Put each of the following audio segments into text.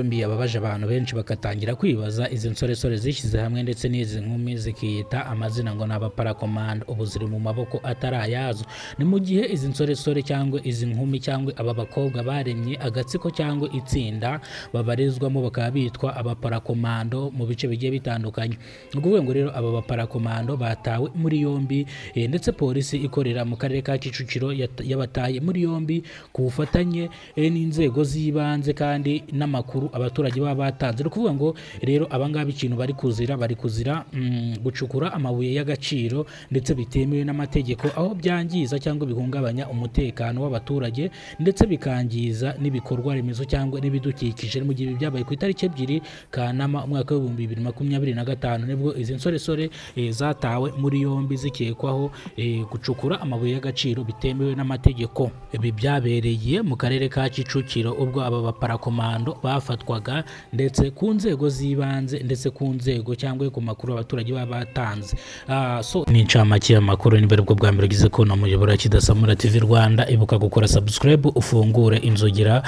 mbi yababaje abantu benshi bakatangira kwibaza izi nsoresore zishyize hamwe ndetse n'izi nkumi zikiyita amazina ngo n'abaparakomando ubu ziri mu maboko atari ayazo. Ni mu gihe izi nsoresore cyangwa izi nkumi cyangwa aba bakobwa baremye agatsiko cyangwa itsinda babarizwamo bakaba bitwa abaparakomando mu bice bigiye bitandukanye. Ni ukuvuga ngo rero aba baparakomando batawe muri yombi ndetse polisi ikorera mu karere ka Kicukiro yabataye muri yombi ku bufatanye n'inzego z'ibanze kandi n'amakuru abaturage baba batanze. Ni ukuvuga ngo rero abangaba ikintu bari kuzira gucukura amabuye y'agaciro ndetse bitemewe n'amategeko, aho byangiza cyangwa bihungabanya umutekano w'abaturage ndetse bikangiza n'ibikorwa remezo cyangwa n'ibidukikije. Mu gihe byabaye ku itariki 2 Kanama umwaka wa 2025 nibwo izi nsoresore zatawe muri yombi zikekwaho gucukura amabuye y'agaciro bitemewe n'amategeko. Ibi byabereye mu karere ka Kicukiro ubwo aba baparakomando bafatwaga ndetse ku nzego z'ibanze ndetse ku nzego cyangwa ku makuru abaturage baba batanze. Ni incamake y'amakuru. Niba aribwo bwa mbere ugize ko namuyobora Kidasamura TV Rwanda, ibuka gukora subscribe ufungure inzogera.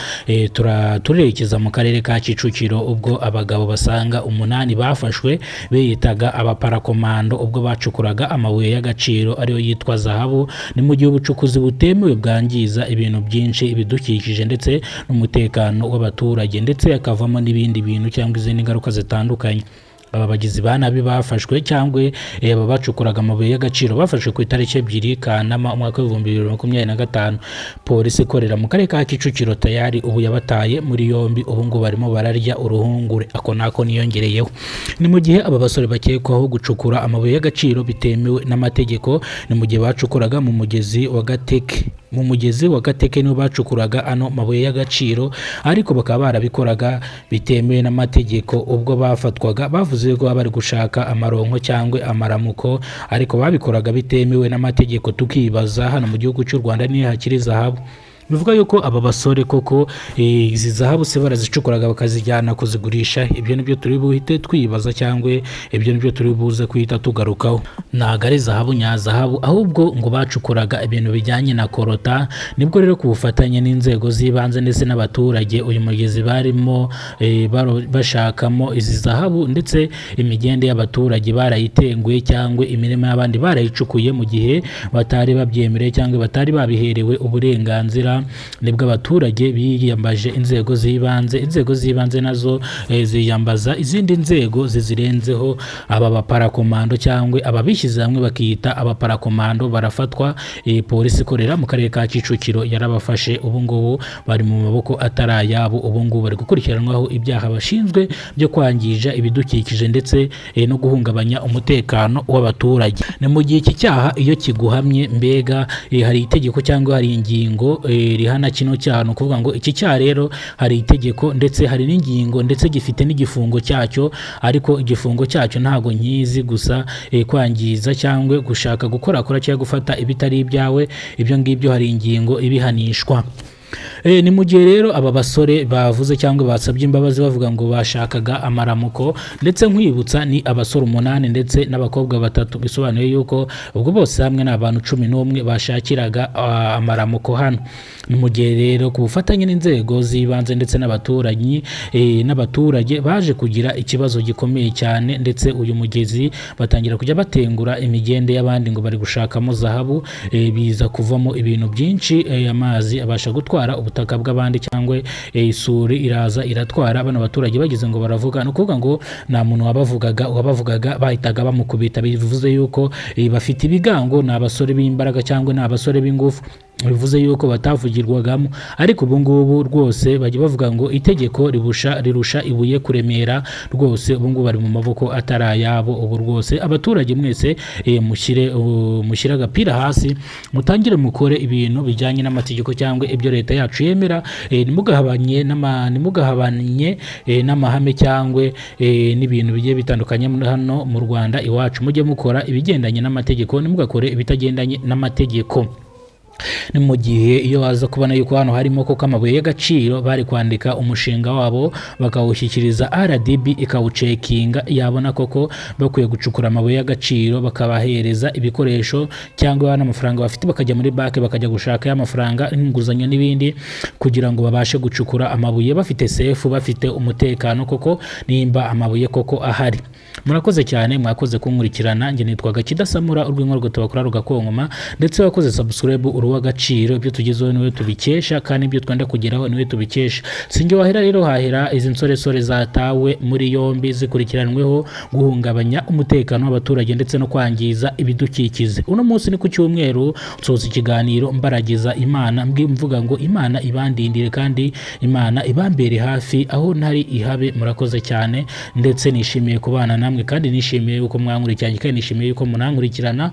Turerekeza mu karere ka Kicukiro ubwo abagabo basanga 8 bafashwe biyitaga abaparakomando ubwo bacukuraga amabuye y'agaciro ariyo yitwa zahabu. Ni mu gihe ubucukuzi butemewe bwangiza ibintu byinshi, ibidukikije ndetse n'umutekano w'abaturage ndetse yakavamo n'ibindi bintu cyangwa izindi ngaruka zitandukanye. Aba bagizi ba nabi bafashwe cyangwa aba bacukuraga amabuye y'agaciro bafashwe ku itariki 2 Kanama umwaka wa 2025. Polisi ikorera mu karere ka Kicukiro tayari ubu yabataye muri yombi, ubu ngo barimo bararya uruhungure. Ako nako niyongereyeho. Ni mu gihe aba basore bakekwaho gucukura amabuye y'agaciro bitemewe n'amategeko. Ni mu gihe bacukuraga mu mugezi wa Gateke niho bacukuraga ano mabuye y'agaciro, ariko bakaba barabikoraga bitemewe n'amategeko. Ubwo bafatwaga bavuze ko bari gushaka amaronko cyangwa amaramuko, ariko babikoraga bitemewe n'amategeko. Tukibaza hano mu gihugu cy'u Rwanda niho hakiri zahabu. Bivuga yuko aba basore koko izi zahabu se barazicukuraga bakazijyana kuzigurisha. Ibyo nibyo turi buhite twibaza cyangwa ibyo nibyo turi buze kwita tugarukaho. Ntago ari zahabu nyazahabu, ahubwo ngo bacukuraga ibintu bijyanye na korota. Nibwo rero ku bufatanye n'inzego z'ibanze ndetse n'abaturage uyu mugezi barimo bashakamo izi zahabu ndetse imigende y'abaturage barayitenguye cyangwa imirima y'abandi barayicukuye mu gihe batari babyemereye cyangwa batari babiherewe uburenganzira. Nibwo abaturage biyambaje inzego z'ibanze nazo ziyambaza izindi nzego zizirenzeho. Aba baparakomando cyangwa ababishyize hamwe bakiyita abaparakomando barafatwa. Polisi ikorera mu karere ka Kicukiro yarabafashe, ubu ngubu bari mu maboko atari ayabo. Ubu ngubu bari gukurikiranwaho ibyaha bashinzwe byo kwangija ibidukikije ndetse no guhungabanya umutekano w'abaturage. Ni mu gihe iki cyaha iyo kiguhamye mbega hari itegeko cyangwa hari ingingo rihana kino cyaha. Ni ukuvuga ngo iki cyaha rero hari itegeko ndetse hari n'ingingo ndetse gifite n'igifungo cyacyo, ariko igifungo cyacyo ntago nkizi gusa kwangiza cyangwa gushaka gukorakora cyangwa gufata ibitari ibyawe, ibyo ngibyo hari ingingo ibihanishwa. Ni mu gihe rero aba basore bavuze cyangwa basabye imbabazi bavuga ngo bashakaga amaramuko, ndetse nkwibutsa ni abasore 8 ndetse n'abakobwa 3. Bisobanuye yuko ubwo bose hamwe n'abantu 11 bashakiraga amaramuko hano. Ni mu gihe rero ku bufatanye n'inzego z'ibanze ndetse n'abaturage baje kugira ikibazo gikomeye cyane, ndetse uyu mugezi batangira kujya batengura imigende y'abandi ngo bari gushakamo zahabu. Biza kuvamo ibintu byinshi, amazi abasha gutwara ubutaka bw'abandi cyangwa isuri iraza iratwara. Bano baturage bagize ngo baravuga, no kuvuga ngo nta muntu wabavugaga bahitaga bamukubita. Bivuze yuko bafite ibigango, ni abasore b'imbaraga cyangwa ni abasore b'ingufu. Bivuze yuko batavugirwagamo, ariko ubu ngubu rwose bajya bavuga ngo itegeko rirusha ibuye kuremera. Rwose ubu ngubu bari mu maboko atari ayabo. Ubu rwose abaturage mwese mushyire agapira hasi, mutangire mukore ibintu bijyanye n'amategeko cyangwa ibyo leta yacu yemera. Nimugahabanye n'amahame cyangwa n'ibintu bigiye bitandukanye hano mu Rwanda iwacu. Mujye mukora ibigendanye n'amategeko, nimugakore ibitagendanye n'amategeko. ni mu gihe iyo waza kubona yuko hano harimo koko amabuye y'agaciro bari kwandika umushinga wabo bakawushyikiriza RDB ikawucekinga, yabona koko bakwiye gucukura amabuye y'agaciro bakabahereza ibikoresho cyangwa n'amafaranga bafite bakajya muri banki bakajya gushaka y'amafaranga inguzanyo n'ibindi kugira ngo babashe gucukura amabuye bafite sefu bafite umutekano koko nimba amabuye koko ahari. Murakoze cyane, mwakoze kunkurikirana. Nge nitwaga Kidasamura, urw'inkuru tubakora rugakonkoma, ndetse wakoze subscribe uruw'agaciro. Ibyo tugezeho niwe tubikesha kandi ibyo twenda kugeraho niwe tubikesha. Sinjye wahera rero hahera izi nsoresore zatawe muri yombi zikurikiranweho guhungabanya umutekano w'abaturage ndetse no kwangiza ibidukikize. Uno munsi ni ku cyumweru nsoza ikiganiro mbaragiza Imana mvuga ngo Imana ibandindire kandi Imana ibambere hafi aho ntari ihabe. Murakoze cyane ndetse nishimiye kubana namwe kandi nishimiye yuko mwankurikiranye kandi nishimiye yuko munankurikirana.